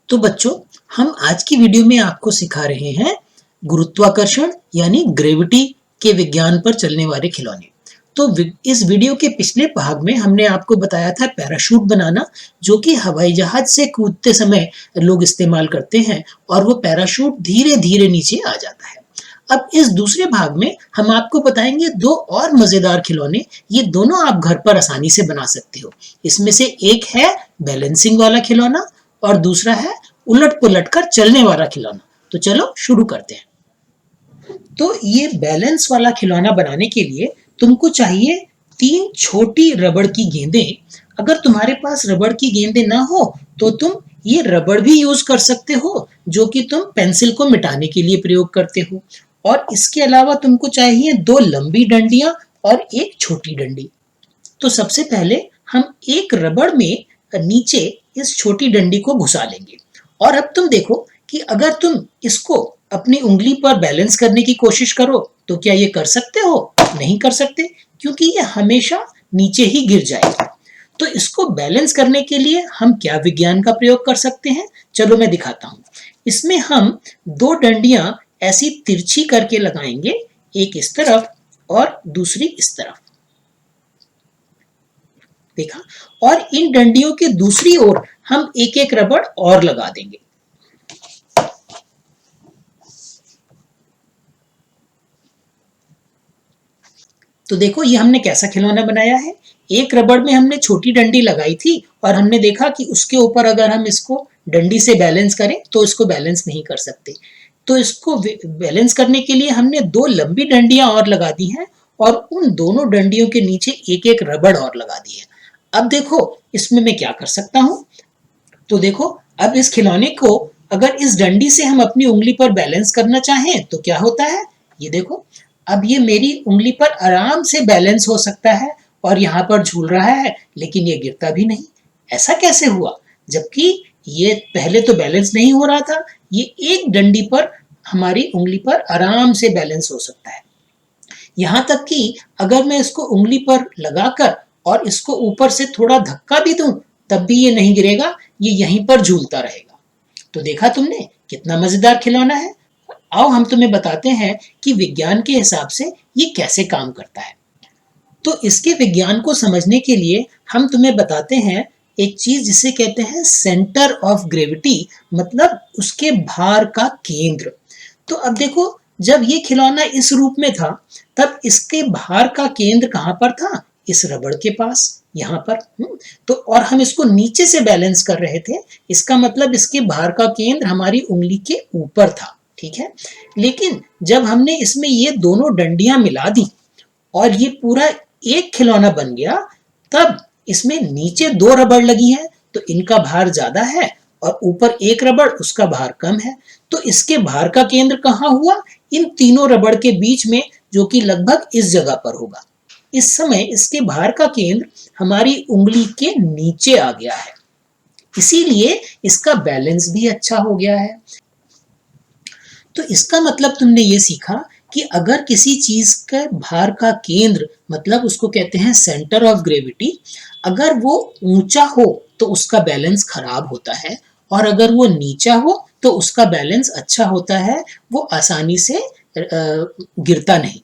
तो बच्चों, हम आज की वीडियो में आपको सिखा रहे हैं गुरुत्वाकर्षण यानी ग्रेविटी के विज्ञान पर चलने वाले खिलौने। तो इस वीडियो के पिछले भाग में हमने आपको बताया था पैराशूट बनाना, जो कि हवाई जहाज से कूदते समय लोग इस्तेमाल करते हैं और वो पैराशूट धीरे धीरे नीचे आ जाता है। अब इस दूसरे भाग में हम आपको बताएंगे दो और मजेदार खिलौने। ये दोनों आप घर पर आसानी से बना सकते हो। इसमें से एक है बैलेंसिंग वाला खिलौना और दूसरा है उलट पुलट कर चलने वाला खिलौना। तो चलो शुरू करते हैं। तो ये बैलेंस वाला खिलौना बनाने के लिए तुमको चाहिए 3 छोटी रबड़ की गेंदें। अगर तुम्हारे पास रबड़ की गेंदें ना हो तो तुम ये रबड़ भी यूज कर सकते हो, जो कि तुम पेंसिल को मिटाने के लिए प्रयोग करते हो। और इसके अलावा तुमको चाहिए 2 लंबी डंडियां और एक छोटी डंडी। तो सबसे पहले हम एक रबड़ में नीचे इस छोटी डंडी को घुसा लेंगे। और अब तुम देखो कि अगर तुम इसको अपनी उंगली पर बैलेंस करने की कोशिश करो तो क्या ये कर सकते हो? नहीं कर सकते, क्योंकि ये हमेशा नीचे ही गिर जाएगा। तो इसको बैलेंस करने के लिए हम क्या विज्ञान का प्रयोग कर सकते हैं, चलो मैं दिखाता हूं। इसमें हम 2 डंडियां ऐसी तिरछी करके लगाएंगे, एक इस तरफ और दूसरी इस तरफ। देखा? और इन डंडियों के दूसरी ओर हम एक एक रबड़ और लगा देंगे। तो देखो ये हमने कैसा खिलौना बनाया है। एक रबड़ में हमने छोटी डंडी लगाई थी और हमने देखा कि उसके ऊपर अगर हम इसको डंडी से बैलेंस करें तो इसको बैलेंस नहीं कर सकते। तो इसको बैलेंस करने के लिए हमने 2 लंबी डंडियां और लगा दी हैं और उन दोनों डंडियों के नीचे एक एक रबड़ और लगा दी है। अब देखो इसमें मैं क्या कर सकता हूं। तो देखो, अब इस खिलौने को अगर इस डंडी से हम अपनी उंगली पर बैलेंस करना चाहें तो क्या होता है, ये देखो। अब ये मेरी उंगली पर आराम से बैलेंस हो सकता है और यहाँ पर झूल रहा है, लेकिन ये गिरता भी नहीं। ऐसा कैसे हुआ? जबकि ये पहले तो बैलेंस नहीं हो रहा था। ये एक डंडी पर हमारी उंगली पर आराम से बैलेंस हो सकता है। यहाँ तक कि अगर मैं इसको उंगली पर लगाकर और इसको ऊपर से थोड़ा धक्का भी दूं तब भी ये नहीं गिरेगा, ये यहीं पर झूलता रहेगा। तो देखा तुमने कितना मजेदार खिलौना है। आओ हम तुम्हें बताते हैं कि विज्ञान के हिसाब से ये कैसे काम करता है। तो इसके विज्ञान को समझने के लिए हम तुम्हें बताते हैं एक चीज जिसे कहते हैं सेंटर ऑफ ग्रेविटी, मतलब उसके भार का केंद्र। तो अब देखो, जब ये खिलौना इस रूप में था तब इसके भार का केंद्र कहां पर था? इस रबड़ के पास, यहाँ पर। तो और हम इसको नीचे से बैलेंस कर रहे थे, इसका मतलब इसके भार का केंद्र हमारी उंगली के ऊपर था। ठीक है, लेकिन जब हमने इसमें ये दोनों डंडियां मिला दी और ये पूरा एक खिलौना बन गया, तब इसमें नीचे 2 रबड़ लगी हैं तो इनका भार ज्यादा है और ऊपर एक रबड़, उसका भार कम है। तो इसके भार का केंद्र कहाँ हुआ? इन तीनों रबड़ के बीच में, जो कि लगभग इस जगह पर होगा। इस समय इसके भार का केंद्र हमारी उंगली के नीचे आ गया है, इसीलिए इसका बैलेंस भी अच्छा हो गया है। तो इसका मतलब तुमने ये सीखा कि अगर किसी चीज का भार का केंद्र, मतलब उसको कहते हैं सेंटर ऑफ ग्रेविटी, अगर वो ऊंचा हो तो उसका बैलेंस खराब होता है और अगर वो नीचा हो तो उसका बैलेंस अच्छा होता है, वो आसानी से गिरता नहीं।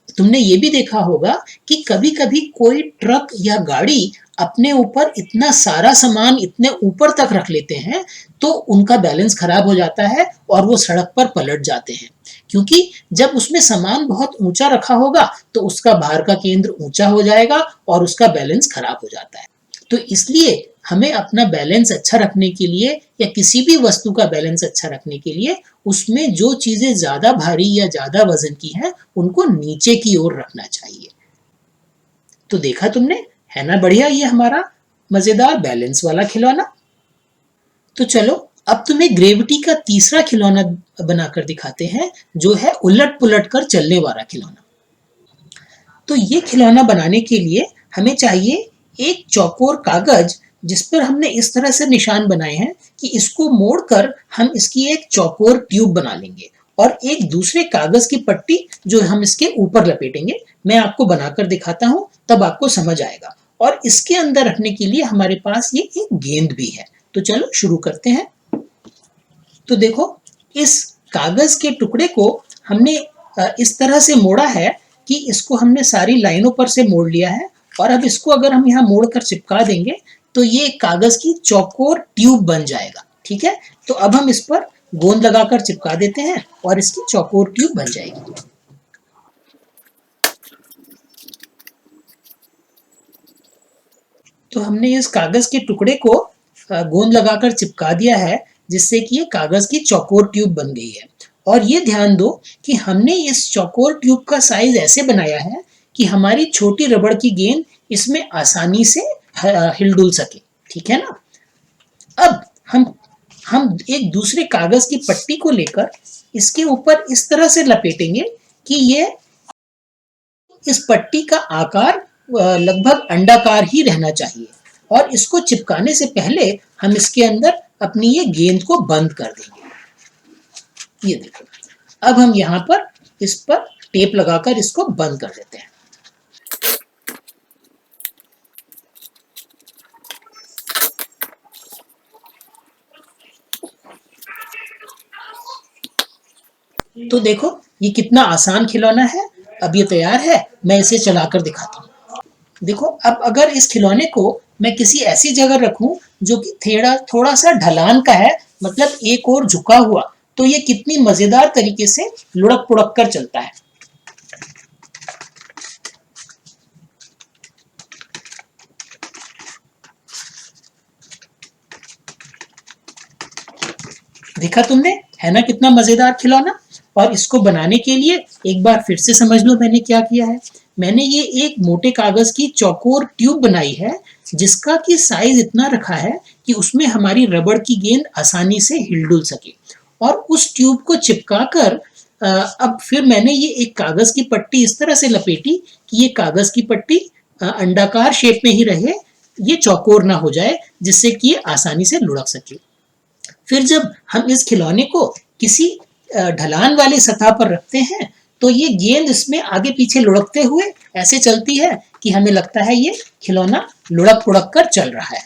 तुमने ये भी देखा होगा कि कभी कभी कोई ट्रक या गाड़ी अपने ऊपर इतना सारा सामान इतने ऊपर तक रख लेते हैं तो उनका बैलेंस खराब हो जाता है और वो सड़क पर पलट जाते हैं, क्योंकि जब उसमें सामान बहुत ऊंचा रखा होगा तो उसका भार का केंद्र ऊंचा हो जाएगा और उसका बैलेंस खराब हो जाता है। तो इसलिए हमें अपना बैलेंस अच्छा रखने के लिए या किसी भी वस्तु का बैलेंस अच्छा रखने के लिए उसमें जो चीजें ज्यादा भारी या ज्यादा वजन की हैं उनको नीचे की ओर रखना चाहिए। तो देखा तुमने, है ना बढ़िया ये हमारा मजेदार बैलेंस वाला खिलौना। तो चलो अब तुम्हें ग्रेविटी का तीसरा खिलौना बनाकर दिखाते हैं, जो है उलट पुलट कर चलने वाला खिलौना। तो ये खिलौना बनाने के लिए हमें चाहिए एक चौकोर कागज जिस पर हमने इस तरह से निशान बनाए हैं कि इसको मोड़कर हम इसकी एक चौकोर ट्यूब बना लेंगे और एक दूसरे कागज की पट्टी जो हम इसके ऊपर लपेटेंगे। मैं आपको बनाकर दिखाता हूं, तब आपको समझ आएगा। और इसके अंदर रखने के लिए हमारे पास ये एक गेंद भी है। तो चलो शुरू करते हैं। तो देखो इस कागज के टुकड़े को हमने इस तरह से मोड़ा है कि इसको हमने सारी लाइनों पर से मोड़ लिया है, और अब इसको अगर हम यहाँ मोड़ कर चिपका देंगे तो ये कागज की चौकोर ट्यूब बन जाएगा। ठीक है, तो अब हम इस पर गोंद लगाकर चिपका देते हैं और इसकी चौकोर ट्यूब बन जाएगी। तो हमने इस कागज के टुकड़े को गोंद लगाकर चिपका दिया है, जिससे कि ये कागज की चौकोर ट्यूब बन गई है। और ये ध्यान दो कि हमने इस चौकोर ट्यूब का साइज ऐसे बनाया है कि हमारी छोटी रबड़ की गेंद इसमें आसानी से हिलडुल सके। ठीक है ना। अब हम एक दूसरे कागज की पट्टी को लेकर इसके ऊपर इस तरह से लपेटेंगे कि ये इस पट्टी का आकार लगभग अंडाकार ही रहना चाहिए, और इसको चिपकाने से पहले हम इसके अंदर अपनी ये गेंद को बंद कर देंगे। ये देखो, अब हम यहाँ पर इस पर टेप लगाकर इसको बंद कर देते हैं। तो देखो ये कितना आसान खिलौना है। अब ये तैयार है, मैं इसे चलाकर दिखाता हूँ। देखो, अब अगर इस खिलौने को मैं किसी ऐसी जगह रखूं जो कि थोड़ा सा ढलान का है, मतलब एक और झुका हुआ, तो ये कितनी मजेदार तरीके से लुढ़क पुढ़क कर चलता है। देखा तुमने, है ना कितना मजेदार खिलौना। और इसको बनाने के लिए एक बार फिर से समझ लो मैंने क्या किया है। मैंने ये एक मोटे कागज की चौकोर ट्यूब बनाई है, जिसका कि साइज इतना रखा है कि उसमें हमारी रबड़ की गेंद आसानी से हिलडुल सके। और उस ट्यूब को चिपकाकर अब फिर मैंने ये एक कागज की पट्टी इस तरह से लपेटी कि ये कागज की पट्टी अंडाकार शेप में ही रहे, ये चौकोर ना हो जाए, जिससे कि ये आसानी से लुढ़क सके। फिर जब हम इस खिलौने को किसी ढलान वाली सतह पर रखते हैं तो ये गेंद इसमें आगे पीछे लुढ़कते हुए ऐसे चलती है कि हमें लगता है ये खिलौना लुढ़क पुढ़क कर चल रहा है।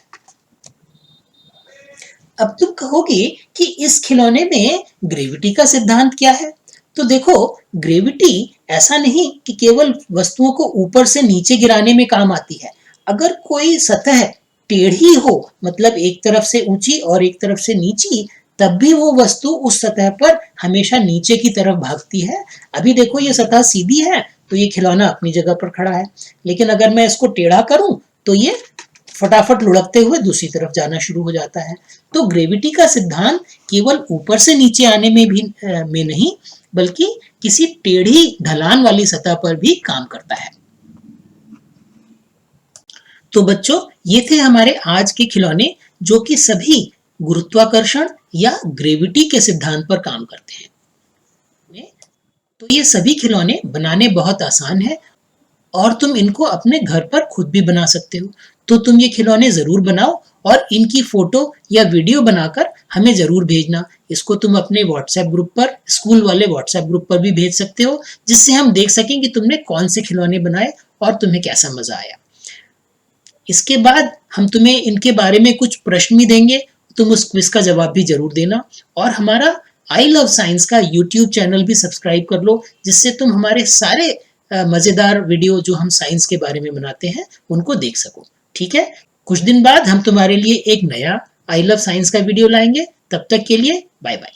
अब तुम कहोगे कि इस खिलौने में ग्रेविटी का सिद्धांत क्या है। तो देखो, ग्रेविटी ऐसा नहीं कि केवल वस्तुओं को ऊपर से नीचे गिराने में काम आती है। अगर कोई सतह टेढ़ी हो, मतलब एक तरफ से ऊंची और एक तरफ से नीची, तब भी वो वस्तु उस सतह पर हमेशा नीचे की तरफ भागती है। अभी देखो ये सतह सीधी है तो ये खिलौना अपनी जगह पर खड़ा है, लेकिन अगर मैं इसको टेढ़ा करूं तो ये फटाफट लुढ़कते हुए दूसरी तरफ जाना शुरू हो जाता है। तो ग्रेविटी का सिद्धांत केवल ऊपर से नीचे आने में नहीं, बल्कि किसी टेढ़ी ढलान वाली सतह पर भी काम करता है। तो बच्चों, ये थे हमारे आज के खिलौने, जो कि सभी गुरुत्वाकर्षण या ग्रेविटी के सिद्धांत पर काम करते हैं। तो ये सभी खिलौने बनाने बहुत आसान है, और तुम इनको अपने घर पर खुद भी बना सकते हो। तो तुम ये खिलौने जरूर बनाओ और इनकी फोटो या वीडियो बनाकर हमें जरूर भेजना। इसको तुम अपने व्हाट्सएप ग्रुप पर, स्कूल वाले व्हाट्सएप ग्रुप पर भी भेज सकते हो, जिससे हम देख सकें कि तुमने कौन से खिलौने बनाए और तुम्हें कैसा मजा आया। इसके बाद हम तुम्हें इनके बारे में कुछ प्रश्न भी देंगे, तुम उस क्विज का जवाब भी जरूर देना। और हमारा आई लव साइंस का यूट्यूब चैनल भी सब्सक्राइब कर लो, जिससे तुम हमारे सारे मजेदार वीडियो जो हम साइंस के बारे में बनाते हैं उनको देख सको। ठीक है, कुछ दिन बाद हम तुम्हारे लिए एक नया आई लव साइंस का वीडियो लाएंगे। तब तक के लिए बाय बाय।